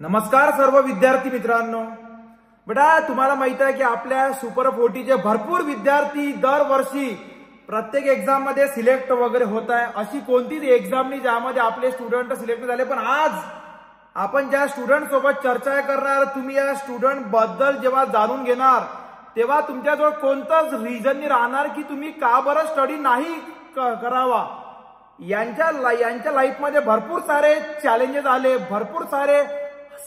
नमस्कार सर्व विद्यार्थी मित्रांनो। बेटा तुम्हाला माहित आहे की आपल्या सुपर 40चे भरपूर विद्यार्थी दरवर्षी प्रत्येक एक्झाम मध्ये सिलेक्ट वगैरे होत आहे। अशी कोणतीच एक्झाम नाही ज्यामध्ये आपले स्टुडंट सिलेक्ट झाले, पण आज आपण ज्या स्टुडंट सोबत चर्चा करणार, तुम्ही या स्टुडंट बद्दल जेव्हा जाणून घेणार तेव्हा तुमच्याजवळ कोणताच रिझन नाही राहणार की तुम्ही का बरं स्टडी नाही करावा। यांच्या लाईफ मध्ये भरपूर सारे चॅलेंजेस आले, भरपूर सारे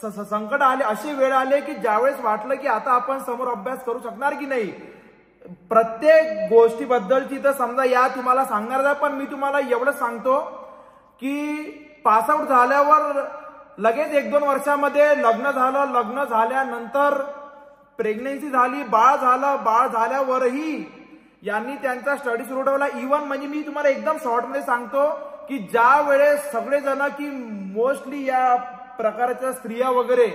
संकट आले, अशी वेळ आले की ज्यावेळेस वाटलं की आता आपण समोर अभ्यास करू शकणार की नाही। प्रत्येक गोष्टीबद्दलची तर समजा या तुम्हाला सांगणार आहे, पण मी तुम्हाला एवढं सांगतो की पासआउट झाल्यावर लगेच 1-2 वर्षामध्ये लग्न झालं, लग्न झाल्यानंतर प्रेग्नन्सी झाली, बाळ झालं, बाळ झाल्यावरही यांनी त्यांचा स्टडी सुरू ठेवला। इव्हन म्हणजे मी तुम्हाला एकदम शॉर्ट मध्ये सांगतो की ज्या वेळेस सगळेजण की मोस्टली या प्रकारच्या स्त्रिया वगैरे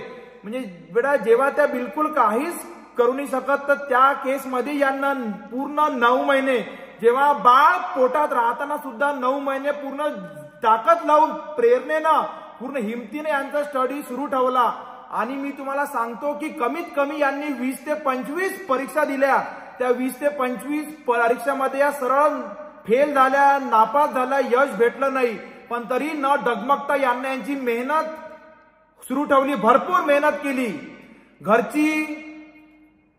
म्हणजे बेटा जेव्हा त्या बिलकुल काहीच करू नाही शकत, तर त्या केसमध्ये यांना पूर्ण 9 महिने जेव्हा बाळ पोटात राहताना सुद्धा 9 महिने पूर्ण ताकद लावून प्रेरणेनं पूर्ण हिमतीने यांचा स्टडी सुरू ठेवला। आणि मी तुम्हाला सांगतो की कमीत कमी यांनी 20 ते 25 परीक्षा दिल्या। त्या 20 ते 25 परीक्षामध्ये या सरळ फेल झाल्या, नापास झाल्या, यश भेटलं नाही, पण तरी न डगमगता यांना यांची मेहनत सुरू ठेवली, भरपूर मेहनत केली। घरची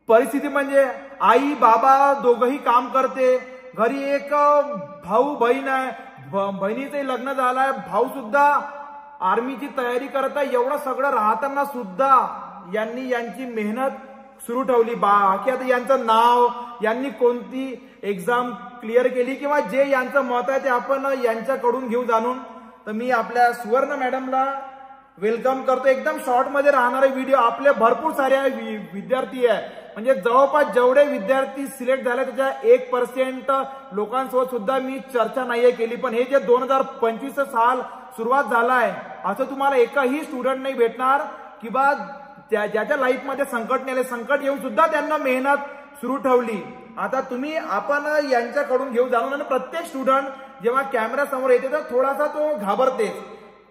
परिस्थिती म्हणजे आई बाबा दोघंही काम करते, घरी एक भाऊ बहीण आहे, बहिणीचंही लग्न झालंय, भाऊ सुद्धा आर्मीची तयारी करत आहे। एवढं सगळं राहताना सुद्धा यांनी यांची मेहनत सुरू ठेवली। बाकी आता यांचं नाव, यांनी कोणती एक्झाम क्लिअर केली किंवा जे यांचं मत आहे ते आपण यांच्याकडून घेऊ जाणून। तर मी आपल्या सुवर्ण मॅडमला वेलकम करतो। एकदम शॉर्ट मध्ये राहणारे व्हिडिओ, आपले भरपूर सारे विद्यार्थी आहे, म्हणजे जवळपास जेवढे विद्यार्थी सिलेक्ट झाले त्याच्या 1% लोकांसोबत सुद्धा मी चर्चा नाहीये केली। पण हे जे 2025 साल सुरुवात झालाय, असं तुम्हाला एकही स्टुडंट नाही भेटणार की बा ज्याच्या लाईफ मध्ये संकट नेले, संकट येऊन सुद्धा त्यांना मेहनत सुरू ठेवली। आता आपण यांच्याकडून घेऊ जाणून। आणि प्रत्येक स्टुडंट जेव्हा कॅमेरा समोर येते तर थोडासा तो घाबरते,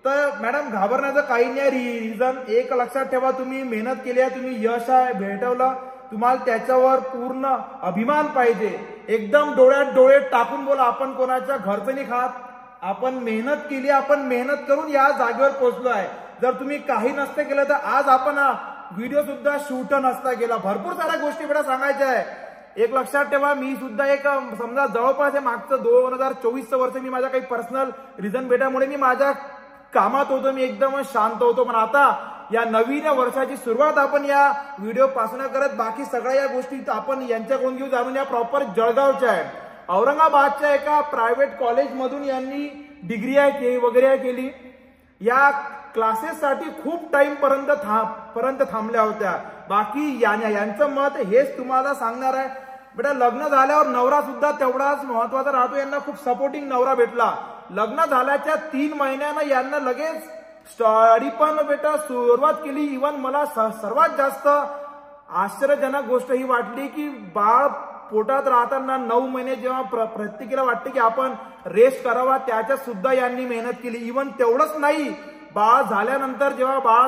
तर मॅडम घाबरण्याचं काही नाही रिझन। एक लक्षात ठेवा, तुम्ही मेहनत केली आहे, तुम्ही यश भेटवलं, तुम्हाला त्याच्यावर पूर्ण अभिमान पाहिजे। एकदम डोळ्यात डोळे टाकून बोला, आपण कोणाच्या घरचं नाही खात, आपण मेहनत केली, आपण मेहनत करून या जागेवर पोहोचलो आहे। जर तुम्ही काही नसतं केलं तर आज आपण व्हिडिओ सुद्धा शूट नसता केला। भरपूर साऱ्या गोष्टी बेटा सांगायच्या आहे। एक लक्षात ठेवा, मी सुद्धा एक समजा जवळपास मागचं 2024 वर्ष मी माझ्या काही पर्सनल रिझन भेटामुळे मी माझ्या कामात होतो, मी एकदम शांत होतो, पण आता या नवीन वर्षाची सुरुवात आपण या व्हिडिओ पासून करत बाकी सगळ्या या गोष्टी आपण यांच्याकडून घेऊ जाणून। या प्रॉपर जळगावच्या आहे, औरंगाबादच्या एका प्रायव्हेट कॉलेज मधून यांनी डिग्री वगैरे केली। या क्लासेससाठी खूप टाइम पर्यंत थांबल्या होत्या। बाकी यांचं मत हेच तुम्हाला सांगणार आहे। बेटा लग्न झाल्यावर नवरा सुद्धा तेवढाच महत्वाचा राहतो, यांना खूप सपोर्टिंग नवरा भेटला। लग्न झाल्याच्या 3 महिन्यानं यांना लगेच स्टडी पण बेटा सुरुवात केली। इव्हन मला सर्वात जास्त आश्चर्यजनक गोष्ट ही वाटली की बाळ पोटात राहताना 9 महिने जेव्हा प्रत्येकीला वाटते की आपण रेस्ट करावा, त्याच्यात सुद्धा यांनी मेहनत केली। इव्हन तेवढंच नाही, बाळ झाल्यानंतर जेव्हा बाळ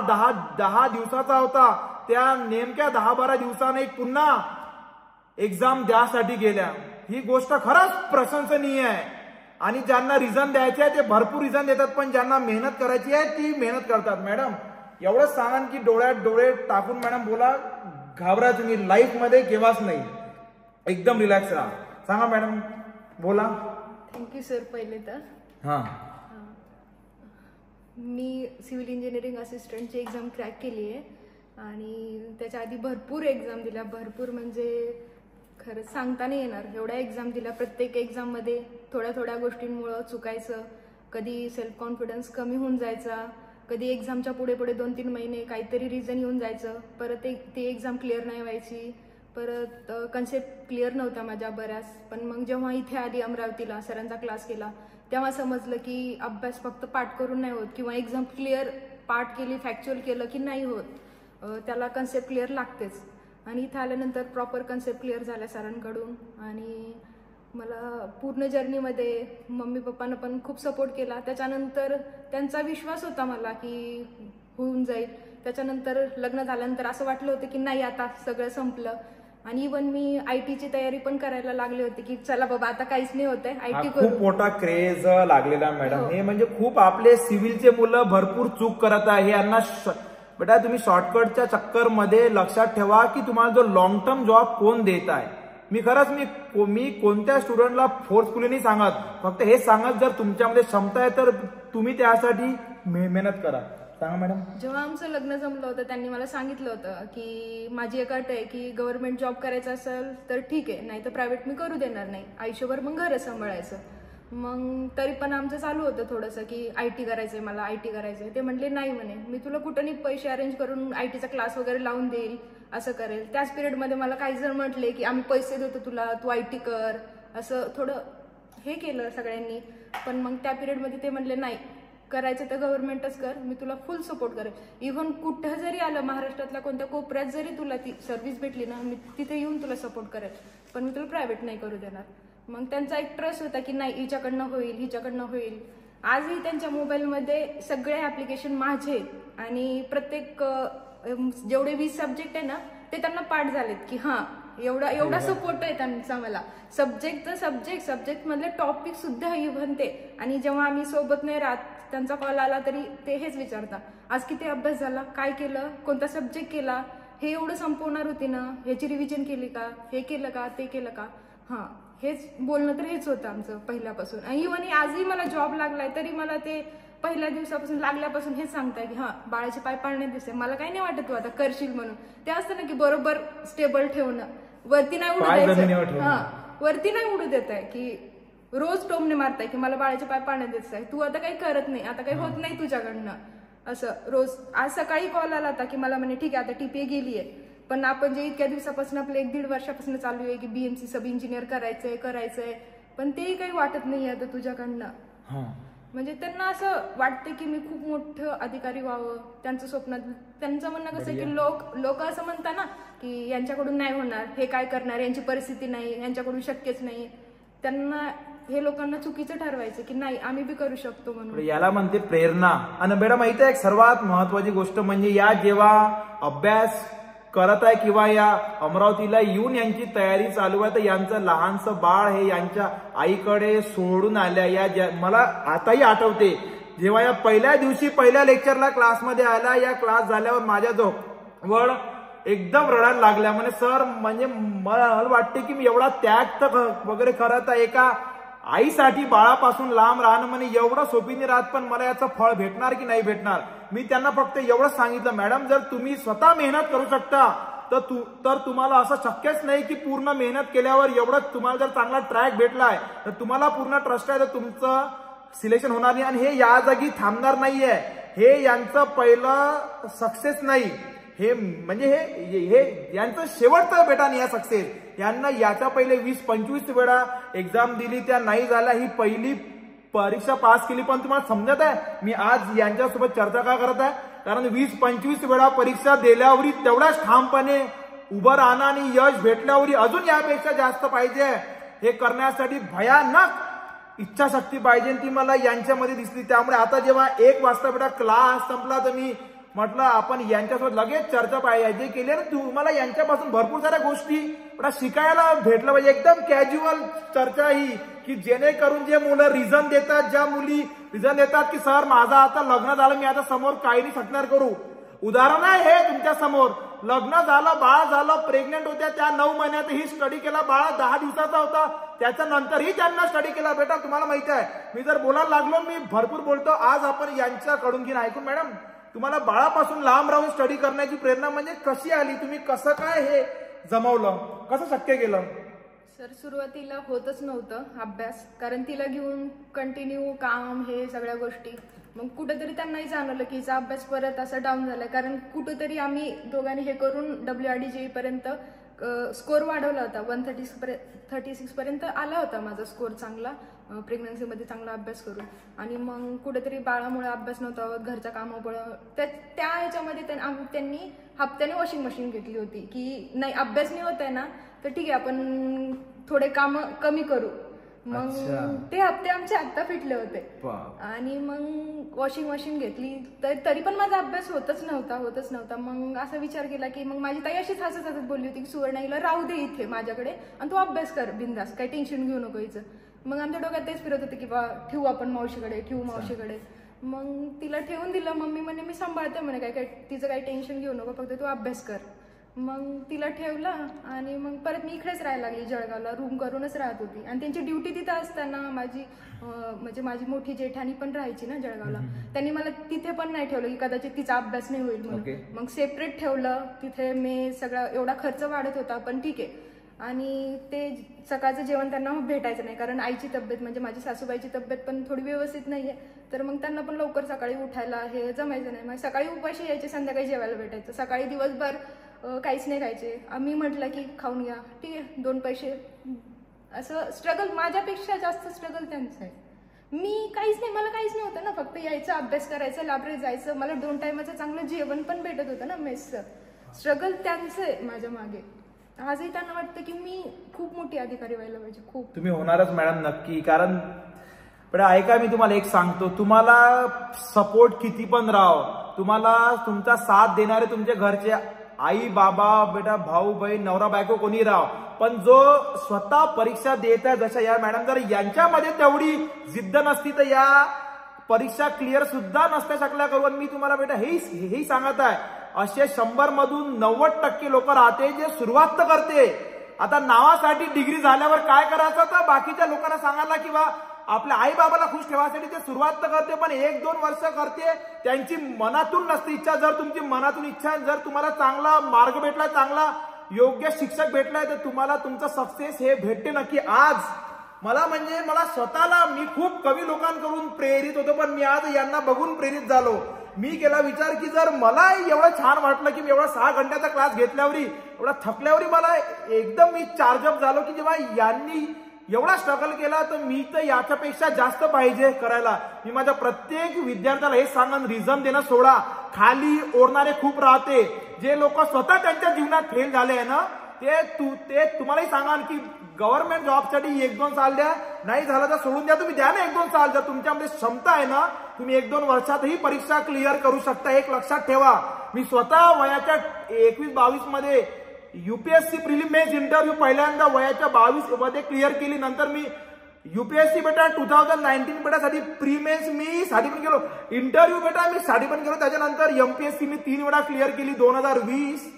10 दिवसाचा होता, त्या नेमक्या 10-12 दिवसाने पुन्हा एक्झाम द्यासाठी गेल्या। ही गोष्ट खरंच प्रशंसनीय आहे। आणि ज्यांना रिझन द्यायचे आहे ते भरपूर रिझन देतात, पण ज्यांना मेहनत करायची आहे ती मेहनत करतात। मॅडम एवढंच सांगा की डोळ्यात डोळे टाकून मॅडम बोला, घाबरा तुम्ही लाईफ मध्ये केव्हाच नाही, एकदम रिलॅक्स राहा। सांगा मॅडम, बोला। Thank you sir. पहिले तर मी सिव्हिल इंजिनिअरिंग असिस्टंटची एक्झाम क्रॅक केली आहे आणि त्याच्या आधी भरपूर एक्झाम दिल्या, भरपूर म्हणजे खरंच सांगता नाही येणार एवढ्या एक्झाम दिल्या। प्रत्येक एक्झाममध्ये थोड्या गोष्टींमुळं चुकायचं, कधी सेल्फ कॉन्फिडन्स कमी होऊन जायचा, कधी एक्झामच्या पुढे 2-3 महिने काहीतरी रिझन येऊन जायचं, परत ती एक्झाम क्लिअर नाही व्हायची, परत कन्सेप्ट क्लिअर नव्हत्या माझ्या बऱ्याच। पण मग जेव्हा इथे आली अमरावतीला सरांचा क्लास केला तेव्हा समजलं की अभ्यास फक्त पाठ करून नाही होत, किंवा एक्झाम क्लिअर पाठ केली, फॅक्च्युअल केलं की नाही होत, त्याला कन्सेप्ट क्लिअर लागतेच। आणि इथे आल्यानंतर प्रॉपर कन्सेप्ट क्लिअर झाल्या सरांकडून। आणि मला पूर्ण जर्नीमध्ये मम्मी पप्पानं पण खूप सपोर्ट केला। त्याच्यानंतर त्यांचा विश्वास होता मला की होऊन जाईल, त्याच्यानंतर लग्न झाल्यानंतर असं वाटलं होतं की नाही आता सगळं संपलं. आणि इव्हन मी IT ची तयारी पण करायला लागली होती की चला बाबा आता काहीच नाही होतंय, IT करू. खूप मोठा क्रेज लागलेला मॅडम. हे म्हणजे खूप आपले सिव्हिलचे मुलं भरपूर चूक करत आहे. यांना बेटा तुम्ही शॉर्टकटच्या चक्कर मध्ये लक्षात ठेवा की तुम्हाला जो लॉंग टर्म जॉब कोण देत आहे. मी कोणत्या स्टुडंटला फोर्सफुली नाही सांगत, फक्त हे सांगत जर तुमच्यामध्ये क्षमता आहे तर तुम्ही त्यासाठी मेहनत करा. सांगा मॅडम. जेव्हा आमचं लग्न जमलं होतं त्यांनी मला सांगितलं होतं की माझी एक अट आहे की गव्हर्नमेंट जॉब करायचा असेल तर ठीक आहे, नाही तर प्रायव्हेट मी करू देणार नाही, आयुष्यभर मग घर सांभाळायचं. मग तरी पण आमचं चालू होतं थोडंसं की IT करायचंय मला, IT करायचंय. ते म्हटले नाही म्हणे मी तुला कुठं नाही पैसे अरेंज करून IT चा क्लास वगैरे लावून देईल, असं करेल. त्याच पिरियडमध्ये मला काही जण म्हटले की आम्ही पैसे देतो तुला, तू IT कर, असं थोडं हे केलं सगळ्यांनी. पण मग त्या पिरियडमध्ये ते म्हटले नाही करायचं तर गव्हर्नमेंटच कर, मी तुला फुल सपोर्ट करेल. इव्हन कुठं जरी आलं महाराष्ट्रातल्या कोणत्या कोपऱ्यात जरी तुला ती सर्व्हिस भेटली ना, मी तिथे येऊन तुला सपोर्ट करेल, पण मी तुला प्रायव्हेट नाही करू देणार. मग त्यांचा एक ट्रस्ट होता की नाही हिच्याकडनं होईल, हिच्याकडनं होईल. आजही त्यांच्या मोबाईलमध्ये सगळे ऍप्लिकेशन माझे आहेत आणि प्रत्येक जेवढे 20 सब्जेक्ट आहे ना ते त्यांना पाठ झालेत की हा एवढा सपोर्ट आहे त्यांचा मला. सब्जेक्ट मधले टॉपिक सुद्धा इव्हन ते. आणि जेव्हा आम्ही सोबत नाही राहत त्यांचा कॉल आला तरी ते हेच विचारतात आज किती अभ्यास झाला, काय केलं, कोणता सब्जेक्ट केला, हे एवढं संपवणार होती ना, ह्याची रिव्हिजन केली का, हे केलं का, ते केलं का. हा हेच बोलणं तर हेच होतं आमचं पहिल्यापासून. आणि इव्हन आजही मला जॉब लागलाय तरी मला ते पहिल्या दिवसापासून लागल्यापासून हेच सांगताय की हा बाळाचे पाय पाळणे दिसते, मला काही नाही वाटत तू आता करशील म्हणून. ते असतं ना की बरोबर स्टेबल ठेवणं, वरती नाही उडू द्यायचं. हा वरती नाही उडू देत आहे की रोज टोमने मारताय की मला बाळाचे पाय पाळणे दिसत आहे, तू आता काही करत नाही, आता काही होत नाही तुझ्याकडनं, असं रोज. आज सकाळी कॉल आला होता की मला म्हणे ठीक आहे आता TPA गेलीये, पण आपण जे इतक्या दिवसापासून आपलं 1-1.5 वर्षापासून चालू आहे की BMC सब इंजिनियर करायचंय, पण तेही काही वाटत नाही आता तुझ्याकडनं. म्हणजे त्यांना असं वाटतं की मी खूप मोठं अधिकारी व्हावं, त्यांचं स्वप्न. त्यांचं म्हणणं कसं की लोक असं म्हणतात ना की यांच्याकडून नाही होणार, हे काय करणार, यांची परिस्थिती नाही, यांच्याकडून शक्यच नाही. त्यांना हे लोकांना चुकीचं ठरवायचं की नाही आम्ही बी करू शकतो म्हणून. याला म्हणते प्रेरणा. आणि मॅडम माहिती आहे सर्वात महत्वाची गोष्ट म्हणजे या जेव्हा अभ्यास करत आहे किंवा या अमरावतीला येऊन यांची तयारी चालू आहे तर यांचं लहानसं बाळ हे यांच्या आईकडे सोडून आल्या. मला आताही आठवते जेव्हा या पहिल्या दिवशी पहिल्या लेक्चरला क्लासमध्ये आला, या क्लास झाल्यावर माझ्या जवळ एकदम रडायला लागल्या. म्हणजे सर म्हणजे मला वाटते की मी एवढा त्याग वगैरे करत आहे एका आईसाठी बाळापासून लांब राहणं म्हणजे एवढं सोपी नाही राहत, पण मला याचं फळ भेटणार की नाही भेटणार. मी त्यांना फक्त एवढंच सांगितलं मॅडम जर तुम्ही स्वतः मेहनत करू शकता तर तुम्हाला असं शक्यच नाही की पूर्ण मेहनत केल्यावर एवढं तुम्हाला जर चांगला ट्रॅक भेटलाय तर तुम्हाला पूर्ण ट्रस्ट आहे तर तुमचं सिलेक्शन होणार नाही. आणि हे या जागी थांबणार नाहीये, हे यांचं पहिलं सक्सेस नाही, हे म्हणजे हे यांचं शेवटचं बेटा नाही या सक्सेस. यांना याच्या पहिले 20-25 वेळा एक्झाम दिली, त्या नाही झाल्या, ही पहिली परीक्षा पास केली. पण तुम्हाला समजत आहे मी आज यांच्यासोबत चर्चा का करत आहे, कारण 20-25 वेळा परीक्षा दिल्यावरही तेवढ्याच ठामपणे उभं राहणं आणि यश भेटल्यावरही अजून यापेक्षा जास्त पाहिजे. हे करण्यासाठी भयानक इच्छाशक्ती पाहिजे, ती मला यांच्यामध्ये दिसली. त्यामुळे आता जेव्हा 1 वाजता बेटा क्लास संपला तर मी म्हटलं आपण यांच्यासोबत लगेच चर्चा पाहिजे केली ना. तुम्हाला यांच्यापासून भरपूर साऱ्या गोष्टी शिकायला भेटलं पाहिजे. एकदम कॅज्युअल चर्चा ही की जेणेकरून जे मुलं रिझन देतात, ज्या मुली रिझन देतात की सर माझं आता लग्न झालं, मी आता समोर काही नाही शकणार करू. उदाहरण आहे हे तुमच्या समोर. लग्न झालं, बाळ झालं, प्रेग्नेंट होत्या, त्या 9 महिन्यातही स्टडी केला, बाळा 10 दिवसाचा होता, त्याच्यानंतरही त्यांना स्टडी केला. बेटा तुम्हाला माहिती आहे मी जर बोलायला लागलो मी भरपूर बोलतो. आज आपण यांच्याकडून घेऊन ऐकून मॅडम तुम्हाला बाळापासून लांब राहून स्टडी करण्याची प्रेरणा म्हणजे कशी आली, तुम्ही कसं काय हे जमवलं, कसं शक्य केलं. सर सुरुवातीला होतच नव्हतं अभ्यास, कारण तिला घेऊन कंटिन्यू काम हे सगळ्या गोष्टी. मग कुठेतरी त्यांनाही जाणवलं की हिचा अभ्यास परत असा डाऊन झालाय, कारण कुठेतरी आम्ही दोघांनी हे करून WRD पर्यंत स्कोर वाढवला होता. 136 पर्यंत आला होता माझा स्कोर चांगला, प्रेग्नन्सीमध्ये चांगला अभ्यास करून. आणि मग कुठेतरी बाळामुळे अभ्यास नव्हता होत, घरच्या कामामुळे. त्या ह्याच्यामध्ये त्यांनी हप्त्याने वॉशिंग मशीन घेतली होती की नाही अभ्यास नाही होत आहे ना तर ठीक आहे आपण थोडे काम कमी करू. मग ते हप्ते आमचे आत्ता फिटले होते. आणि मग वॉशिंग मशीन घेतली तर तरी पण माझा अभ्यास होतच नव्हता. मग असा विचार केला की मग माझी ताई अशीच हसत बोलली होती की सुवर्णाईला राहू दे इथे माझ्याकडे आणि तू अभ्यास कर बिंदास, काही टेन्शन घेऊ नको हिचं. मग आमच्या डोक्यात तेच फिरत होते की बा ठेवू आपण मावशीकडे. मग तिला ठेवून दिलं. मम्मी म्हणे मी सांभाळते म्हणे, काय तिचं काही टेन्शन घेऊ नको, फक्त तू अभ्यास कर. मग तिला ठेवलं आणि मग परत मी इकडेच राहायला लागली जळगावला, रूम करूनच राहत होती. आणि त्यांची ड्युटी तिथं असताना म्हणजे माझी मोठी जेठानी पण राहायची ना जळगावला, त्यांनी मला तिथे पण नाही ठेवलं की कदाचित तिचा अभ्यास नाही होईल म्हणून. मग सेपरेट ठेवलं तिथे. मी सगळा एवढा खर्च वाढत होता पण ठीक आहे. आणि ते सकाळचं जेवण त्यांना भेटायचं नाही, कारण आईची तब्येत म्हणजे माझी सासूबाईची तब्येत पण थोडी व्यवस्थित नाहीये, तर मग त्यांना पण लवकर सकाळी उठायला हे जमायचं नाही. मग सकाळी उपाशी यायचे, संध्याकाळी जेवायला भेटायचं. सकाळी दिवसभर काहीच नाही खायचे. आम्ही म्हटलं की खाऊन घ्या, ठीक आहे 2 पैसे. असं स्ट्रगल, माझ्यापेक्षा जास्त स्ट्रगल त्यांचं आहे. मी काहीच नाही, मला काहीच नव्हतं ना, फक्त यायचं, अभ्यास करायचं, लायब्ररीत जायचं. मला 2 टायमाचं चांगलं जेवण पण भेटत होतं ना मेसचं. स्ट्रगल त्यांचं आहे माझ्या मागे. आजही त्यांना वाटतं की मी खूप मोठी अधिकारी व्हायला पाहिजे. खूप तुम्ही होणारच मॅडम नक्की. कारण पण ऐका, मी तुम्हाला एक सांगतो, तुम्हाला सपोर्ट किती पण राव, तुम्हाला तुमचा साथ देणारे तुमचे घरचे आई बाबा बेटा भाऊ बहीण नवरा बायको कोणी राव, पण जो स्वतः परीक्षा देत आहे जशा या मॅडम, जर यांच्यामध्ये तेवढी जिद्द नसती तर या परीक्षा क्लिअर सुद्धा नसत्या शकल्या करून. मी तुम्हाला बेटा हेही सांगत आहे, असे 100 मधून 90% लोक राहते जे सुरुवात तर करते. आता नावासाठी डिग्री झाल्यावर काय करायचं तर बाकीच्या लोकांना सांगायला किंवा आपल्या आई बाबाला खुश ठेवायसाठी ते सुरुवात तर करते, पण 1-2 वर्ष करते, त्यांची मनातून नसते इच्छा. जर तुमची मनातून इच्छा, जर तुम्हाला चांगला मार्ग भेटला, चांगला योग्य शिक्षक भेटलाय, तर तुम्हाला तुमचं सक्सेस हे भेटते नक्की. आज मला स्वतःला, मी खूप कमी लोकांकडून प्रेरित होतो, पण मी आज यांना बघून प्रेरित झालो. मी केला विचार की जर मला एवढं छान वाटलं की मी एवढा 6 घंट्याचा क्लास घेतल्यावरी, एवढा थकल्यावरी मला एकदम मी चार्जअप झालो की जेव्हा यांनी एवढा स्ट्रगल केला तर मी तर याच्यापेक्षा जास्त पाहिजे करायला. मी माझ्या प्रत्येक विद्यार्थ्याला हे सांगन, रिझन देणं सोडा, खाली ओढणारे खूप राहते. जे लोक स्वतः त्यांच्या जीवनात फेल झाले आहे ना, ते तुम्हालाही सांगा की गव्हर्नमेंट जॉबसाठी 1-2 साल द्या, नाही झालं तर सोडून द्या, तुम्ही द्या ना 1-2 साल. जर तुमच्यामध्ये क्षमता आहे ना, तुम्ही 1-2 वर्षातही परीक्षा क्लिअर करू शकता. एक लक्षात ठेवा, मी स्वतः वयाच्या 21-22 मध्ये यूपीएससी प्रिलिम्स इंटरव्ह्यू पहिल्यांदा वयाच्या 22 मध्ये क्लिअर केली. नंतर मी यूपीएससी बेटा 2019 बेटा साठी प्रीमेन्स मी साठी पण गेलो, इंटरव्ह्यू बेटा मी साठी पण गेलो. त्याच्यानंतर एमपीएससी मी 3 वेळा क्लिअर केली, 2020,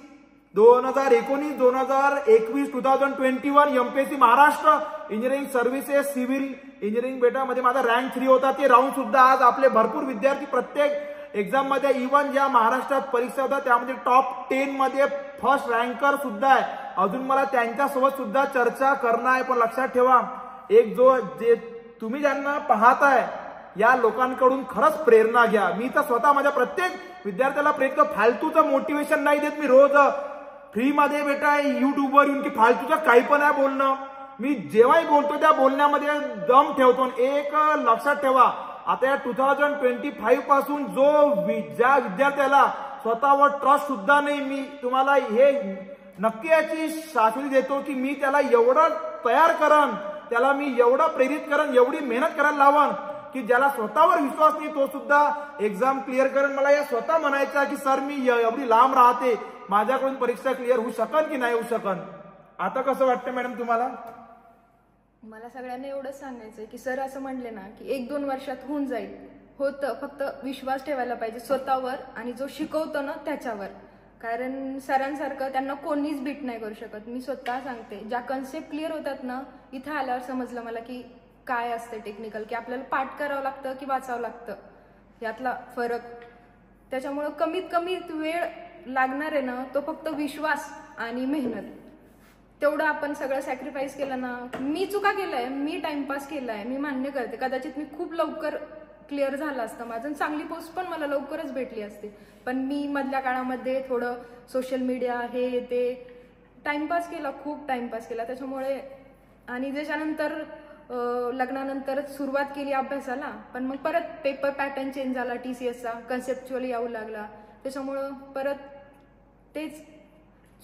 2019, 2021, 2021. MPSC Maharashtra engineering services civil engineering बेटा मध्ये माझा रँक 3 होता. ते राऊंड सुद्धा आज आपले भरपूर विद्यार्थी प्रत्येक एक्झाम मध्ये, इव्हन ज्या महाराष्ट्रात परीक्षा होता त्यामध्ये टॉप 10 मध्ये फर्स्ट रँकर सुद्धा आहे. अजून मला त्यांच्यासोबत सुद्धा चर्चा करणं आहे. पण लक्षात ठेवा, जे तुम्ही ज्यांना पाहताय या लोकांकडून खरंच प्रेरणा घ्या. मी तर स्वतः माझ्या प्रत्येक विद्यार्थ्याला प्रेरित, फालतूचं मोटिवेशन नाही देत मी. रोज फ्री मध्ये बेटा युट्यूबवर येऊन की फालतूचं काही पण आहे बोलणं. मी जेव्हाही बोलतो त्या बोलण्यामध्ये दम ठेवतो. एक लक्षात ठेवा, आता या 2025 पासून ज्या विद्यार्थ्याला स्वतःवर ट्रस्ट सुद्धा नाही, मी तुम्हाला हे नक्की याची शाश्वती देतो की मी त्याला एवढं तयार करन, त्याला मी एवढं प्रेरित करन, एवढी मेहनत करायला लावन की ज्याला स्वतःवर विश्वास नाही तो सुद्धा एक्झाम क्लिअर करेन. मला या स्वतः म्हणायचं की सर मी एवढी लांब राहते, माझ्याकडून परीक्षा क्लिअर होऊ शकन की नाही होऊ शकन. आता कसं वाटतं मॅडम तुम्हाला? मला सगळ्यांना एवढंच सांगायचंय की सर असं म्हणले ना की 1-2 वर्षात होऊन जाईल. होतं, फक्त विश्वास ठेवायला पाहिजे स्वतःवर आणि जो शिकवतो ना त्याच्यावर. कारण सरांसारखं त्यांना कोणीच बीट नाही करू शकत. मी स्वतः सांगते, ज्या कन्सेप्ट क्लिअर होतात ना, इथं आल्यावर समजलं मला की काय असतं टेक्निकल, की आपल्याला पाठ करावं लागतं की वाचावं लागतं, यातला फरक. त्याच्यामुळं कमीत कमी वेळ लागणार आहे ना, तो फक्त विश्वास आणि मेहनत. तेवढं आपण सगळं सॅक्रिफाईस केलं ना. मी चुका केलाय, मी टाइमपास केलाय, मी मान्य करते. कदाचित मी खूप लवकर क्लिअर झालं असतं माझं, चांगली पोस्ट पण मला लवकरच भेटली असते. पण मी मधल्या काळामध्ये थोडं सोशल मीडिया हे ते टाइमपास केला, खूप टाइमपास केला. त्याच्यामुळे आणि त्याच्यानंतर लग्नानंतरच सुरुवात केली अभ्यासाला. पण मग परत पेपर पॅटर्न चेंज झाला, TCSचा कन्सेप्च्युअली यावं लागला. त्याच्यामुळं परत तेच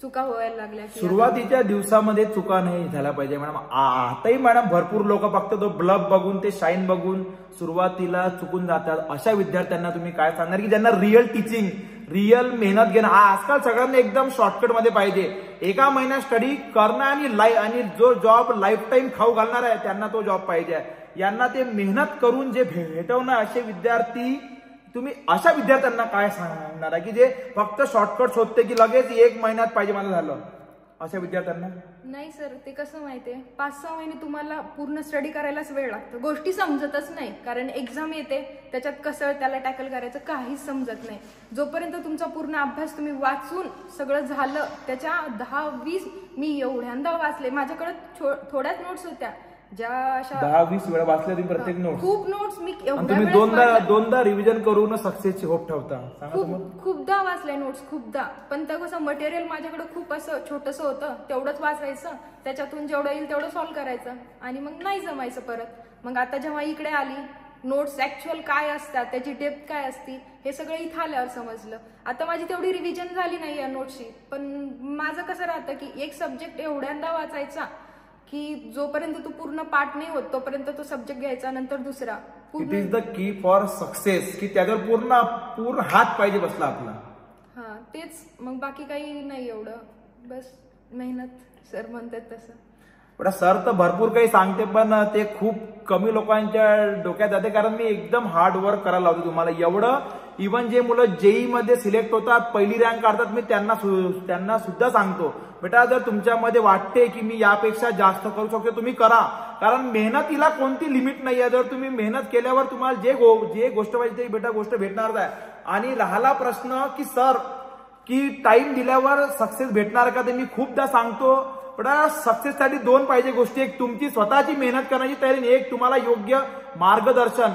चुका व्हायला लागल्या. सुरुवातीच्या दिवसामध्ये चुका नाही झाल्या पाहिजे मॅडम. आताही मॅडम भरपूर लोक फक्त तो ब्लब बघून, ते शाईन बघून सुरुवातीला चुकून जातात. अशा विद्यार्थ्यांना तुम्ही काय सांगणार की ज्यांना रिअल टीचिंग, रिअल मेहनत घेणं, आजकाल सगळ्यांना एकदम शॉर्टकट मध्ये पाहिजे. एका महिन्यात स्टडी करणं आणि जो जॉब लाईफ टाईम खाऊ घालणार आहे त्यांना तो जॉब पाहिजे. यांना ते मेहनत करून जे भेटवणं, असे विद्यार्थी, तुम्ही अशा विद्यार्थ्यांना काय सांगणार आहे की जे फक्त शॉर्टकट शोधते की लगेच 1 महिन्यात पाहिजे माझं झालं, अशा विद्यार्थ्यांना? नाही सर, ते कसं माहितीये, 5-6 महिने तुम्हाला पूर्ण स्टडी करायलाच वेळ लागतो. गोष्टी समजतच नाही, कारण एक्झाम येते, त्याच्यात कसं त्याला टॅकल करायचं काहीच समजत नाही. जोपर्यंत तुमचा पूर्ण अभ्यास तुम्ही वाचून सगळं झालं, त्याच्या 10-20 मी एवढ्यांदा वाचले. माझ्याकडे थोड्याच नोट्स होत्या, ज्या अशा 10-20 वेळा वाचल्या तुम्ही प्रत्येक नोट्स. खूप नोट्स मी तुम्ही दोनदा रिव्हिजन करून सक्सेसची होप ठेवता. खूपदा वाचले नोट्स, खूपदा. पण त्या कसं मटेरियल माझ्याकडे खूप असं छोटंसं होतं, तेवढंच वाचायचं, त्याच्यातून जेवढं येईल तेवढं सॉल्व्ह करायचं आणि मग नाही जमायचं परत. मग आता जेव्हा इकडे आली, नोट्स ऍक्च्युअल काय असतात, त्याची डेप्थ काय असती, हे सगळं इथं आल्यावर समजलं. आता माझी तेवढी रिव्हिजन झाली नाही या नोट्सची, पण माझं कसं राहतं की एक सब्जेक्ट एवढ्यांदा वाचायचा की जोपर्यंत तो पूर्ण पाठ नाही होत तोपर्यंत तो सब्जेक्ट घ्यायचा, नंतर दुसरा. It is the key for success, की त्याच्यावर पूर्ण हात पाहिजे बसला आपला. हा, तेच. मग बाकी काही नाही एवढं, बस मेहनत सर म्हणतात तसं. पण सर तर भरपूर काही सांगते, पण ते खूप कमी लोकांच्या डोक्यात जाते, कारण मी एकदम हार्ड वर्क करायला लावतो तुम्हाला. एवढं इव्हन जे मुलं जेई मध्ये सिलेक्ट होतात, पहिली रँक काढतात, मी त्यांना सुद्धा सांगतो, बेटा जर तुमच्यामध्ये वाटते की मी यापेक्षा जास्त करू शकतो, तुम्ही करा. कारण मेहनतीला कोणती लिमिट नाहीये. जर तुम्ही मेहनत केल्यावर तुम्हाला जे गोष्ट पाहिजे ते बेटा गोष्ट भेटणारच आहे. आणि राहिला प्रश्न की सर की टाइम दिल्यावर सक्सेस भेटणार का, ते मी खूपदा सांगतो. बेटा सक्सेससाठी 2 पाहिजे गोष्टी, एक तुमची स्वतःची मेहनत करण्याची तयारी, एक तुम्हाला योग्य मार्गदर्शन.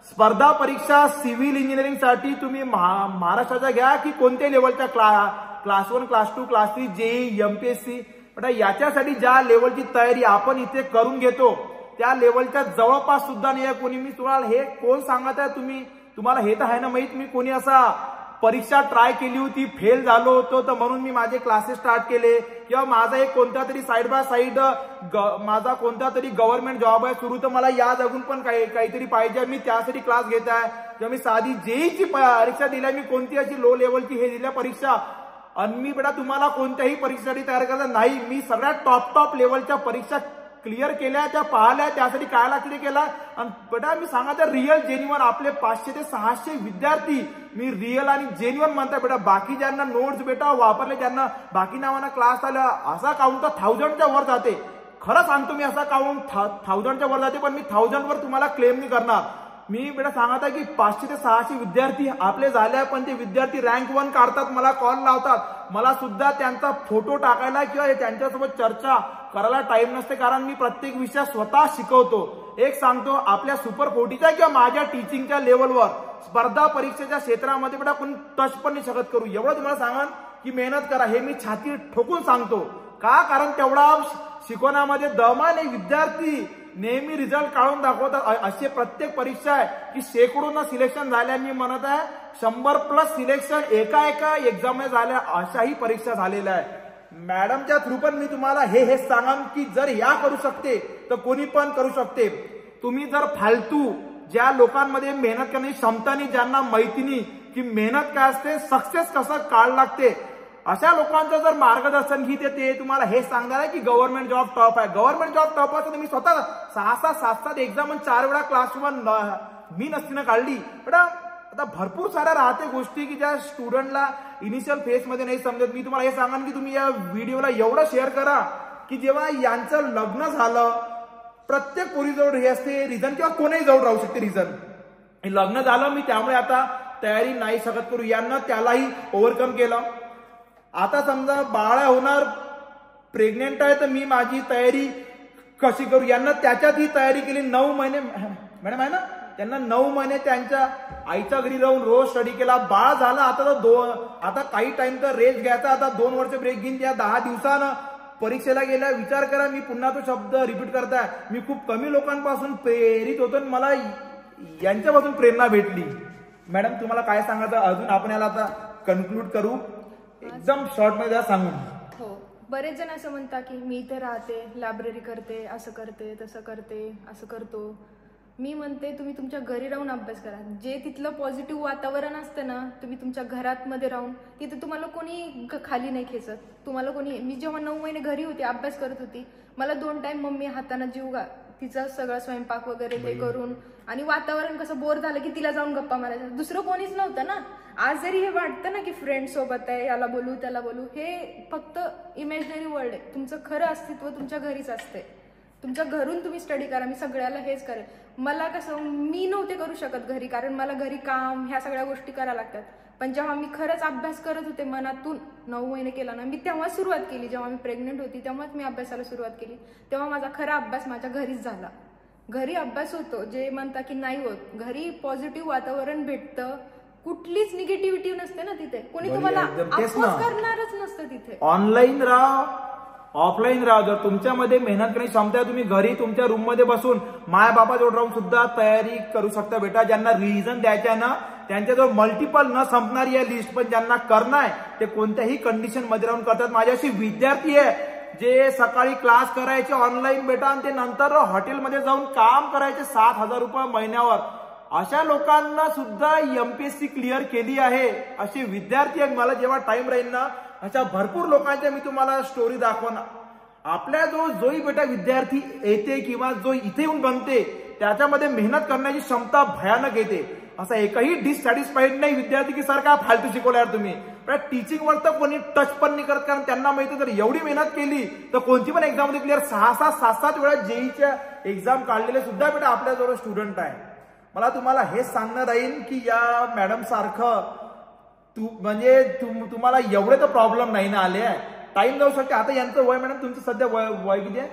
स्पर्धा परीक्षा सिव्हिल इंजिनिअरिंग साठी तुम्ही महाराष्ट्राच्या घ्या की कोणत्या लेवलच्या, class 1, class 2, class 3, JE, MPSC, बेटा याच्यासाठी ज्या लेवलची तयारी आपण इथे करून घेतो त्या लेवलच्या जवळपास सुद्धा नाही आहे कोणी. मी तुम्हाला हे कोण सांगत आहे, तुम्हाला हे तर आहे ना माहित, मी कोणी असा परीक्षा ट्राय केली होती, फेल झालो होतो, तर म्हणून मी माझे क्लासेस स्टार्ट केले, किंवा माझा एक कोणता तरी साईड बाय साईड माझा कोणता तरी गव्हर्नमेंट जॉब आहे सुरू, तर मला या जगून पण काहीतरी पाहिजे, मी त्यासाठी क्लास घेत आहे. किंवा मी साधी जेईची परीक्षा दिल्या, मी कोणती अशी लो लेवलची हे दिल्या परीक्षा, आणि मी बेटा तुम्हाला कोणत्याही परीक्षेसाठी तयार करायचं नाही. मी सगळ्यात टॉप लेवलच्या परीक्षा क्लिअर केल्या, त्या पाहिल्या, त्यासाठी काय लागते केला. आणि बेटा मी सांगा रिअल जेन्युअन आपले 500 ते 600 विद्यार्थी, मी रिअल आणि जेन्युअन म्हणताय बेटा. बाकी ज्यांना नोट्स बेटा वापरले, ज्यांना बाकी नावाना क्लास आला, असा काउंट तर 1000च्या वर जाते. खरं सांगतो मी, असा काउंट 1000च्या वर जाते, पण मी 1000 वर तुम्हाला क्लेम नाही करणार. मी बेटा सांगत आहे की 500 ते 600 विद्यार्थी आपले झाले, पण ते विद्यार्थी रँक 1 काढतात, मला कॉल लावतात, मला सुद्धा त्यांचा फोटो टाकायला किंवा त्यांच्यासोबत चर्चा करायला टाइम नसते, कारण मी प्रत्येक विषय स्वतः शिकवतो. एक सांगतो, आपल्या सुपर 40च्या किंवा माझ्या टीचिंगच्या लेवलवर स्पर्धा परीक्षेच्या क्षेत्रामध्ये बेटा कोणी टच पण नाही शकत करू. एवढं तुम्हाला सांगा की मेहनत करा, हे मी छाती ठोकून सांगतो. का? कारण तेवढा शिकवण्यामध्ये दमा नाही. विद्यार्थी नेहमी रिझल्ट काढून दाखवतात. असे प्रत्येक परीक्षा आहे की शेकडोना सिलेक्शन झाल्या, मी म्हणत आहे 100+ सिलेक्शन एका एक्झाम मध्ये झाल्या, अशाही परीक्षा झालेल्या आहे. मॅडमच्या थ्रू पण मी तुम्हाला हे सांगान की जर या करू शकते तर कोणी पण करू शकते. तुम्ही जर फालतू ज्या लोकांमध्ये मेहनत करण्याची क्षमता नाही, ज्यांना माहिती नाही की मेहनत काय असते, सक्सेस कसं काढ लागते, अशा लोकांचं जर मार्गदर्शन घेते, ते तुम्हाला हे सांगणार आहे की गव्हर्नमेंट जॉब टॉप आहे. गव्हर्नमेंट जॉब टॉप असं तुम्ही स्वतः 6-7 एक्झाम 4 वेळा क्लासरूम मी नसतीनं काढली. पण आता भरपूर साऱ्या राहते गोष्टी की ज्या स्टुडंटला इनिशियल फेज मध्ये नाही समजत. मी तुम्हाला हे सांगेन की तुम्ही या व्हिडिओला एवढं शेअर करा की जेव्हा यांचं लग्न झालं, प्रत्येक पोरीजवळ हे असते रिझन, किंवा कोणीही जवळ राहू शकते रिझन, लग्न झालं मी त्यामुळे आता तयारी नाही शकत करू, यांना त्यालाही ओव्हरकम केलं. आता समजा बाळ होणार, प्रेग्नेंट आहे, तर मी माझी तयारी कशी करू, यांना त्याच्यात ही तयारी केली. 9 महिने मॅडम आहे ना, त्यांना 9 महिने त्यांच्या आईच्या घरी राहून रोज स्टडी केला. बाळ झाला, आता काही टाइम तर रेस्ट घ्यायचा, आता 2 वर्ष ब्रेक घेईन. त्या 10 दिवसानं परीक्षेला गेल्या. विचार करा, मी पुन्हा तो शब्द रिपीट करताय, मी खूप कमी लोकांपासून प्रेरित होतो, मला यांच्यापासून प्रेरणा भेटली. मॅडम तुम्हाला काय सांगायचं अजून, आपण याला आता कन्क्लूड करू एकदम शॉर्ट मध्ये सांगून. हो, बरेच जण असं म्हणतात की मी इथे राहते, लायब्ररी करते, असं करते, तसं करते, असं करतो. मी म्हणते तुम्ही तुमच्या घरी राहून अभ्यास करा. जे तिथलं पॉझिटिव्ह वातावरण असतं ना, तुम्ही तुमच्या घरात मध्ये राहून, तिथे तुम्हाला कोणी खाली नाही खेचत. तुम्हाला कोणी, मी जेव्हा 9 महिने घरी होती, अभ्यास करत होती, मला 2 टाइम मम्मी हाताने तिचा सगळा स्वयंपाक वगैरे ते करून, आणि वातावरण कसं बोर झालं की तिला जाऊन गप्पा मारायचं. दुसरं कोणीच नव्हतं ना. आज जरी हे वाटतं ना की फ्रेंड सोबत आहे, याला बोलू त्याला बोलू, हे फक्त इमॅजिनरी वर्ल्ड आहे. तुमचं खरं अस्तित्व तुमच्या घरीच असते. तुमच्या घरून तुम्ही स्टडी करा. मी सगळ्याला हेच करेल. मला कसं, मी नव्हते करू शकत घरी, कारण मला घरी काम, ह्या सगळ्या गोष्टी करायला लागतात. पण जेव्हा मी खरंच अभ्यास करत होते मनातून, 9 महिने केला ना, मी तेव्हा सुरुवात केली. जेव्हा मी प्रेग्नेंट होती तेव्हाच मी अभ्यासाला सुरुवात केली. तेव्हा माझा खरा अभ्यास माझ्या घरीच झाला. घरी अभ्यास होतो. जे म्हणता की नाही होत, घरी पॉझिटिव्ह वातावरण भेटतं. कुठलीच निगेटिव्हिटी नसते ना तिथे. कोणी तुम्हाला अपोज करणारच नसतं तिथे. ऑनलाईन राहा, ऑफलाईन राहा, जर तुमच्यामध्ये मेहनत करण्याची क्षमता आहे, तुम्ही घरी तुमच्या रूम मध्ये बसून माय बापाजवळ राहून सुद्धा तयारी करू शकता बेटा. ज्यांना रिव्हिजन द्यायच्या ना, त्यांच्याजवळ मल्टिपल न संपणारी आहे लिस्ट, पण ज्यांना करणं आहे ते कोणत्याही कंडिशन मध्ये राहून करतात. माझ्याशी विद्यार्थी आहे जे सकाळी क्लास करायचे ऑनलाईन बेटा, आणि ते नंतर हॉटेलमध्ये जाऊन काम करायचे 7,000 रुपये महिन्यावर. अशा लोकांना सुद्धा एमपीएससी क्लिअर केली आहे. असे विद्यार्थी आहेत. मला जेव्हा टाइम राहील ना, अशा भरपूर लोकांच्या मी तुम्हाला स्टोरी दाखवणार. आपल्या जोही बेटा विद्यार्थी येते किंवा जो इथे येऊन बनते, त्याच्यामध्ये मेहनत करण्याची क्षमता भयानक येते. असा एकही डिससॅटिस्फाईड नाही विद्यार्थी की सर काय फालतू शिकवलं यार तुम्ही. टीचिंग वर तर कोणी टच पण नाही करत, कारण त्यांना माहिती जर एवढी मेहनत केली तर कोणती पण एक्झाम मध्ये क्लिअर 6-6, 7-7 वेळा जेईच्या एक्झाम काढलेले सुद्धा बेटा आपल्याजवळ स्टुडंट आहे. मला तुम्हाला हेच सांगणं राहील की या मॅडम सारखं म्हणजे तुम्हाला एवढे तर प्रॉब्लेम नाही ना आले आहे. टाइम जाऊ शकते. आता यांचं वय मॅडम, तुमचं सध्या वय किती आहे?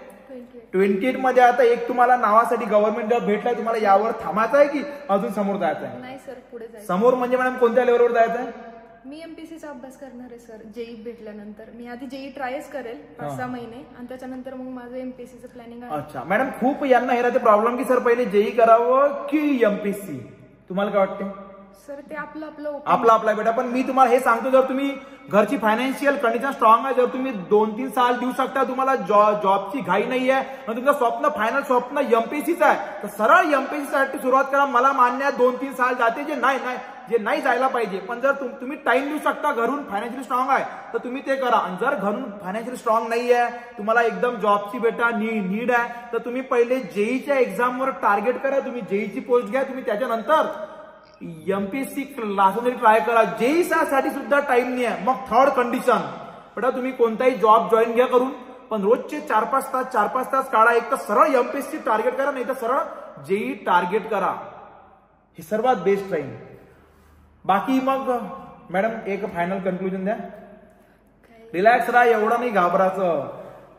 28 मध्ये. आता एक तुम्हाला नावासाठी गव्हर्नमेंट जॉब भेटलाय, तुम्हाला यावर थांबायचं आहे की अजून समोर जायचं आहे? नाही सर, पुढे जायचं. समोर म्हणजे मॅडम कोणत्या लेवलवर जायचं आहे? मी एमपीसीचा अभ्यास करणार आहे सर. जेई भेटल्यानंतर मी आधी जेई ट्रायच करेल 5-6 महिने, आणि त्याच्यानंतर मग माझं एमपीसीचं प्लॅनिंग आहे. अच्छा मॅडम, खूप यांना हे राहते प्रॉब्लेम की सर पहिले जेई करावं की एमपीसी. तुम्हाला काय वाटते? सर ते आपलं आपला बेटा. पण मी तुम्हाला हे सांगतो, जर तुम्ही घरची फायनान्शियल कंडिशन स्ट्रॉंग आहे, जर तुम्ही 2-3 साल देऊ शकता, तुम्हाला जॉबची घाई नाही आहे, आणि तुमचं स्वप्न फायनल स्वप्न एमपीसीचं आहे, तर सरळ एमपीसी साठी सुरुवात करा. मला मान्य आहे 2-3 साल जाते, जे नाही जायला पाहिजे. पण जर तुम्ही टाइम देऊ शकता, घरून फायनान्शियली स्ट्रॉंग आहे, तर तुम्ही ते करा. आणि जर घरून फायनान्शियली स्ट्रॉंग नाही आहे, तुम्हाला एकदम जॉबची बेटा नीड आहे, तर तुम्ही पहिले जेईच्या एक्झामवर टार्गेट करा. तुम्ही जेईची पोस्ट घ्या, तुम्ही त्याच्यानंतर एमपीएससी क्लासमध्ये ट्राय करा. जेई साठी सुद्धा टाइम नाही आहे. मग थर्ड कंडिशन बेटा, तुम्ही कोणताही जॉब जॉईन घ्या करून, पण रोजचे 4-5 तास काढा. एक तर सरळ एमपीएससी टार्गेट करा, नाही तर सरळ जेई टार्गेट करा. हे सर्वात बेस्ट राहील. बाकी मग मॅडम एक फायनल कन्क्लुजन द्या. रिलॅक्स राहा, एवढं नाही घाबरायचं.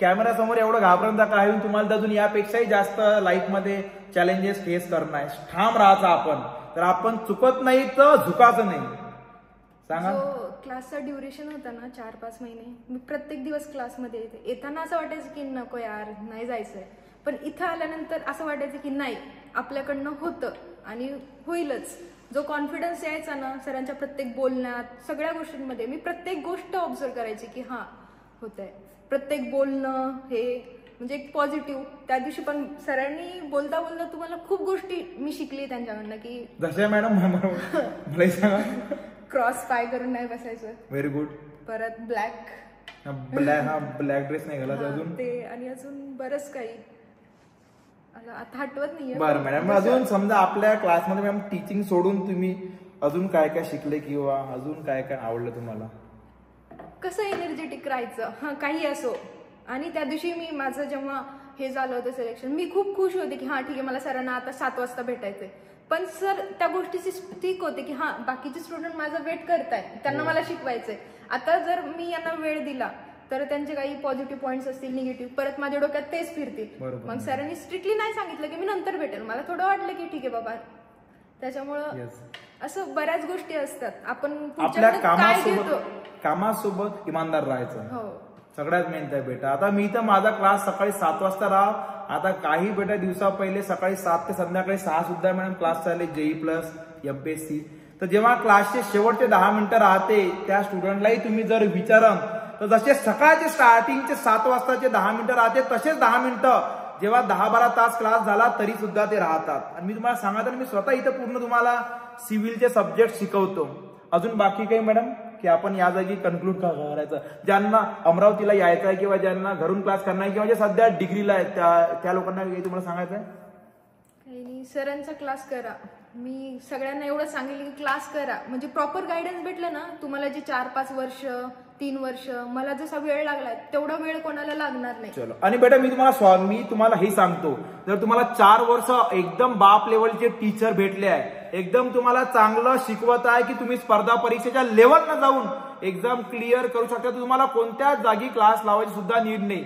कॅमेरा समोर एवढं घाबरायचं काय, तुम्हाला अजून यापेक्षाही जास्त लाईफमध्ये चॅलेंजेस फेस करणं आहे. ठाम राहायचं आपण. तर आपण चुकत नाही तर झुकायचं नाही. सांगा. क्लासचा ड्युरेशन होता ना 4-5 महिने, मी प्रत्येक दिवस क्लासमध्ये येताना असं वाटायचं की नको यार नाही जायचंय, पण इथं आल्यानंतर असं वाटायचं की नाही आपल्याकडनं होतं आणि होईलच. जो कॉन्फिडन्स यायचा ना सरांच्या प्रत्येक बोलण्यात, सगळ्या गोष्टींमध्ये मी प्रत्येक गोष्ट ऑब्झर्व करायची की हा होतंय. प्रत्येक बोलणं हे म्हणजे एक पॉझिटिव्ह. त्या दिवशी पण सरांनी बोलता बोलता तुम्हाला खूप गोष्टी मी शिकली त्यांच्याकडनं की जसे मॅडम मला सांगा. क्रॉस पाय करून नाही बसायचं. Very good. परत ब्लॅक ड्रेस नाही घालायचा अजून ते, आणि अजून बरंच काही आता आठवत नाहीये. बरं मॅडम, अजून समजा आपल्या क्लासमध्ये मॅम टीचिंग सोडून तुम्ही अजून काय काय शिकले किंवा अजून काय काय आवडलं तुम्हाला? कसं एनर्जेटिक राहायचं, हा काही असो. आणि त्या दिवशी मी माझं जेव्हा हे झालं होतं सिलेक्शन, मी खूप खुश होते की हा ठीक आहे मला सरांना आता 7 वाजता भेटायचंय. पण सर त्या गोष्टीची ठीक होते की हा बाकीचे स्टुडंट माझा वेट करतायत, त्यांना मला शिकवायचंय. आता जर मी यांना वेळ दिला तर त्यांचे काही पॉझिटिव्ह पॉईंट्स असतील, निगेटिव्ह, परत माझ्या डोक्यात तेच फिरतील. मग सरांनी स्ट्रिक्टली नाही सांगितलं की मी नंतर भेटेल. मला थोडं वाटलं की ठीक आहे बाबा. त्याच्यामुळं असं बऱ्याच गोष्टी असतात. आपण आपल्या कामासोबत इमानदार राहायचं. हो, सगळ्यात मेन आहे बेटा. आता मी तर माझा क्लास सकाळी 7 वाजता राहा. आता काही बेटा दिवसा पहिले सकाळी 7 ते संध्याकाळी 6 सुद्धा मॅडम क्लास चालले जेई प्लस एमपीएससी. तर जेव्हा क्लासचे शेवटचे 10 मिनिटं राहते त्या स्टुडंटलाही तुम्ही जर विचाराल तर जसे सकाळचे स्टार्टिंगचे 7 वाजताचे 10 मिनिटं राहते, तसेच 10 मिनिटं जेव्हा 10-12 तास क्लास झाला तरी सुद्धा ते राहतात. आणि मी तुम्हाला सांगत मी स्वतः इथं पूर्ण तुम्हाला सिव्हिलचे सब्जेक्ट शिकवतो. अजून बाकी काही मॅडम की आपण या जागी कन्क्लूड करायचं, ज्यांना अमरावतीला यायचं आहे किंवा ज्यांना घरून क्लास करणार आहे किंवा जे सध्या डिग्रीला आहे त्या लोकांना तुम्हाला सांगायचं आहे? काही नाही, सरांचा क्लास करा. मी सगळ्यांना एवढं सांगेल की क्लास करा, म्हणजे प्रॉपर गायडन्स भेटलं ना तुम्हाला. जे 4-5 वर्ष 3 वर्ष मला जसा वेळ लागला तेवढा वेळ कोणाला लागणार नाही. चलो. आणि बेटा मी तुम्हाला हे सांगतो, जर तुम्हाला 4 वर्ष एकदम बाप लेवलचे टीचर भेटले आहे, एकदम तुम्हाला चांगलं शिकवत आहे की तुम्ही स्पर्धा परीक्षेच्या लेवलला जाऊन एक्झाम क्लिअर करू शकता, तर तुम्हाला कोणत्या जागी क्लास लावायची सुद्धा नीड नाही.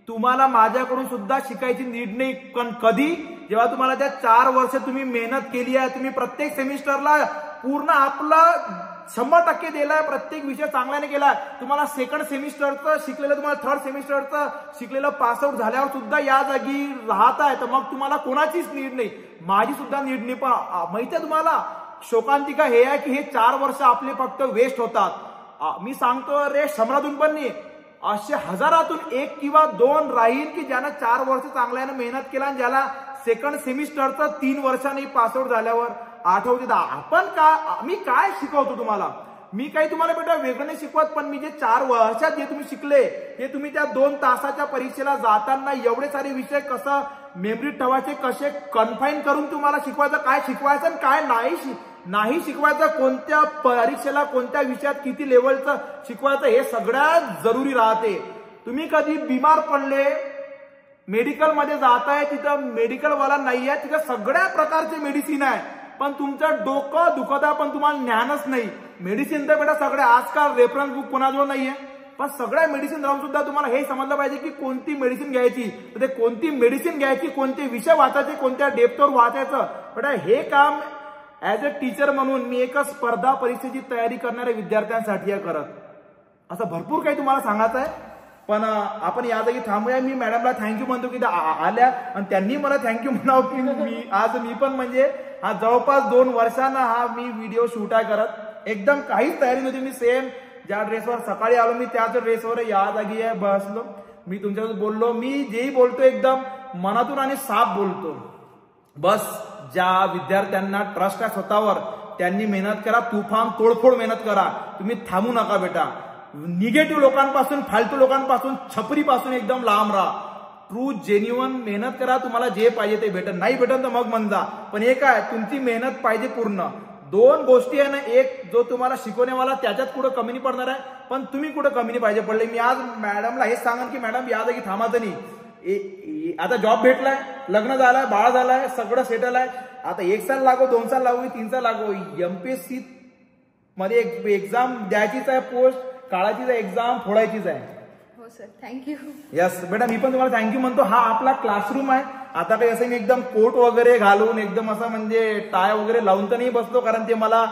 तुम्हाला माझ्याकडून सुद्धा शिकायची नीड नाही. पण कधी? जेव्हा तुम्हाला त्या 4 वर्ष तुम्ही मेहनत केली आहे, तुम्ही प्रत्येक सेमिस्टरला पूर्ण आपला 100% दिलाय, प्रत्येक विषय चांगल्याने केलाय, तुम्हाला सेकंड सेमिस्टरचं शिकलेलं, तुम्हाला थर्ड सेमिस्टरचं शिकलेलं पासआउट झाल्यावर सुद्धा या जागी राहत आहे, तर मग तुम्हाला कोणाचीच नीड नाही, माझी सुद्धा नीड नाही. पण माहितीये तुम्हाला शोकांतिका हे आहे की हे 4 वर्ष आपले फक्त वेस्ट होतात. मी सांगतो रे, शंभरातून पण नाही, असे हजारातून 1 किंवा 2 राहील की ज्यानं 4 वर्ष चांगल्याने मेहनत केला आणि ज्याला सेकंड सेमिस्टरचं 3 वर्षांनी पासआउट झाल्यावर आठवते. आपण मी काय शिकवतो तुम्हाला? मी काही तुम्हाला बेटा वेगळं नाही शिकवत, पण मी जे 4 वर्षात जे तुम्ही शिकले ते तुम्ही त्या 2 तासाच्या परीक्षेला जाताना एवढे सारे विषय कसं मेमरीत ठेवायचे, कसे कन्फाईन करून तुम्हाला शिकवायचं, काय शिकवायचं आणि काय नाही शिकवायचं, कोणत्या परीक्षेला कोणत्या विषयात किती लेवलचं शिकवायचं, हे सगळ्यात जरुरी राहते. तुम्ही कधी बिमार पडले, मेडिकल मध्ये जाताय, तिथं मेडिकलवाला नाही आहे, तिथं सगळ्या प्रकारचे मेडिसिन आहे, पण तुमचं डोकं दुखत आहे पण तुम्हाला ज्ञानच नाही. मेडिसिन तर बेटा सगळे आजकाल रेफरन्स बुक कोणाजवळ नाहीये, पण सगळ्या मेडिसिन राहून सुद्धा तुम्हाला हे समजलं पाहिजे की कोणती मेडिसिन घ्यायची, तर ते कोणती मेडिसिन घ्यायची, कोणते विषय वाचायचे, कोणत्या डेप्थवर वाचायचं. बेटा हे काम ऍज अ टीचर म्हणून मी एका स्पर्धा परीक्षेची तयारी करणाऱ्या विद्यार्थ्यांसाठी करत. असं भरपूर काही तुम्हाला सांगायचं आहे, पण आपण या जागी थांबूया. मी मॅडमला थँक्यू म्हणतो की आल्या आणि त्यांनी मला थँक्यू म्हणावं की मी पण म्हणजे हा जवळपास 2 वर्षांना हा मी व्हिडिओ शूट आहे करत. एकदम काहीच तयारी नव्हती. मी सेम ज्या ड्रेसवर सकाळी आलो मी त्याच ड्रेसवर या जागी बसलो. मी तुमच्यासोबत बोललो, मी जेही बोलतो एकदम मनातून आणि साफ बोलतो. बस ज्या विद्यार्थ्यांना ट्रस्ट आहे स्वतःवर त्यांनी मेहनत करा, तुफान तोडफोड मेहनत करा. तुम्ही थांबू नका बेटा. निगेटिव्ह लोकांपासून, फालतू लोकांपासून, छपरीपासून एकदम लांब राहा. ट्रू जेन्युअन मेहनत करा. तुम्हाला जे पाहिजे ते भेटत, नाही भेटत तर मग मन जा, पण हे काय तुमची मेहनत पाहिजे पूर्ण. 2 गोष्टी आहे ना, एक जो तुम्हाला शिकवण्यावाला त्याच्यात कुठं कमी नाही पडणार आहे, पण तुम्ही कुठं कमी नाही पाहिजे पडले. मी आज मॅडमला हेच सांगेन की मॅडम या जागी थांबायचं नाही. आता जॉब भेटलाय, लग्न झालंय, बाळ झालाय, सगळं सेटल आहे. आता 1 साल लागो, 2 साल लागो, 3 साल लागो, MPSC मध्ये एक्झाम द्यायचीच आहे, पोस्ट काढायचीच आहे, एक्झाम फोडायचीच आहे. हो सर, थँक्यू. यस बेटा, मी पण तुम्हाला थँक्यू म्हणतो. हा आपला क्लासरूम आहे. आता काही असं मी एकदम कोट वगैरे घालून एकदम असं म्हणजे टाय वगैरे लावून तर नाही बसतो, कारण ते मला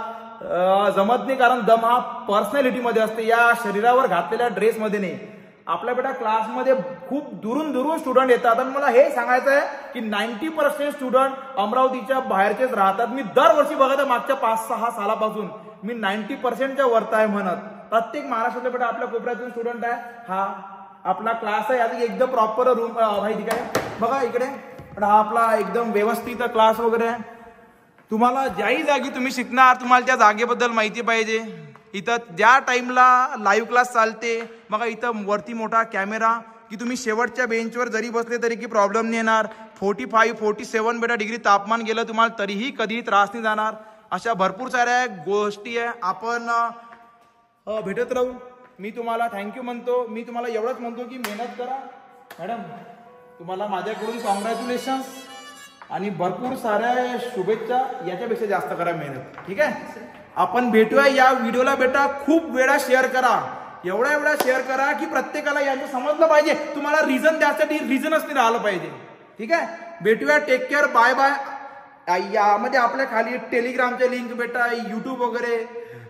जमत नाही, कारण दम हा पर्सनॅलिटी मध्ये असते, या शरीरावर घातलेल्या ड्रेसमध्ये नाही. आपल्या बेटा क्लासमध्ये खूप दुरून स्टुडंट येतात आणि मला हे सांगायचं आहे की 90% स्टुडंट अमरावतीच्या बाहेरचेच राहतात. मी दरवर्षी बघत मागच्या 5-6 सालापासून मी 90%च्या वरत आहे म्हणत. प्रत्येक महाराष्ट्रातल्या बेटा आपल्या कोपऱ्यातून स्टुडंट आहे. हा आपला क्लास आहे, यात एकदम प्रॉपर रूम माहिती काय बघा इकडे. पण हा आपला एकदम व्यवस्थित क्लास वगैरे आहे. तुम्हाला ज्याही जागी तुम्ही शिकणार, तुम्हाला त्या जागेबद्दल माहिती पाहिजे. इथं ज्या टाइमला लाईव्ह क्लास चालते, मग इथं वरती मोठा कॅमेरा की तुम्ही शेवटच्या बेंचवर जरी बसले तरी की प्रॉब्लेम नाही येणार. 45-47 बेटा डिग्री तापमान गेलं तुम्हाला तरीही कधीही त्रास नाही जाणार. अशा भरपूर साऱ्या गोष्टी आहे. आपण भेटत राहू. मी तुम्हाला थँक्यू म्हणतो. मी तुम्हाला एवढंच म्हणतो की मेहनत करा. मॅडम तुम्हाला माझ्याकडून कॉंग्रॅच्युलेशन्स आणि भरपूर साऱ्या शुभेच्छा. याच्यापेक्षा जास्त करा मेहनत, ठीक आहे. आपण भेटूया. या व्हिडिओला बेटा खूप वेळा शेअर करा, एवढा शेअर करा की प्रत्येकाला यांचं समजलं पाहिजे. तुम्हाला रिझन द्यासाठी रिझनच नाही राहिलं पाहिजे, ठीक आहे. भेटूया. Take care. Bye bye. यामध्ये आपल्या खाली टेलिग्रामचे लिंक बेटा, युट्यूब वगैरे,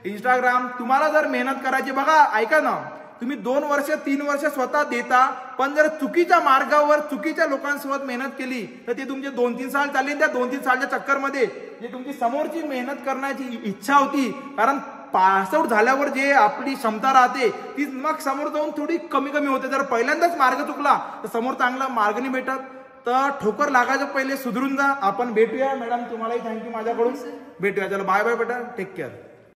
इंस्टाग्राम. तुम्हाला जर मेहनत करायची, बघा ऐका ना, तुम्ही 2 वर्ष 3 वर्ष स्वतः देता, पण जर चुकीच्या मार्गावर चुकीच्या लोकांसोबत मेहनत केली तर ते तुमचे 2-3 साल चालले. त्या 2-3 सालच्या चक्करमध्ये जे तुमची समोरची मेहनत करण्याची इच्छा होती, कारण पास आउट झाल्यावर जे आपली क्षमता राहते ती मग समोर जाऊन थोडी कमी कमी होते. जर पहिल्यांदाच मार्ग चुकला तर समोर चांगला मार्ग नाही भेटत. तर ठोकर लागायच्या पहिले सुधरून जा. आपण भेटूया मॅडम, तुम्हालाही थँक्यू माझ्याकडून. भेटूया, चला बाय बाय बेटा, टेक केअर.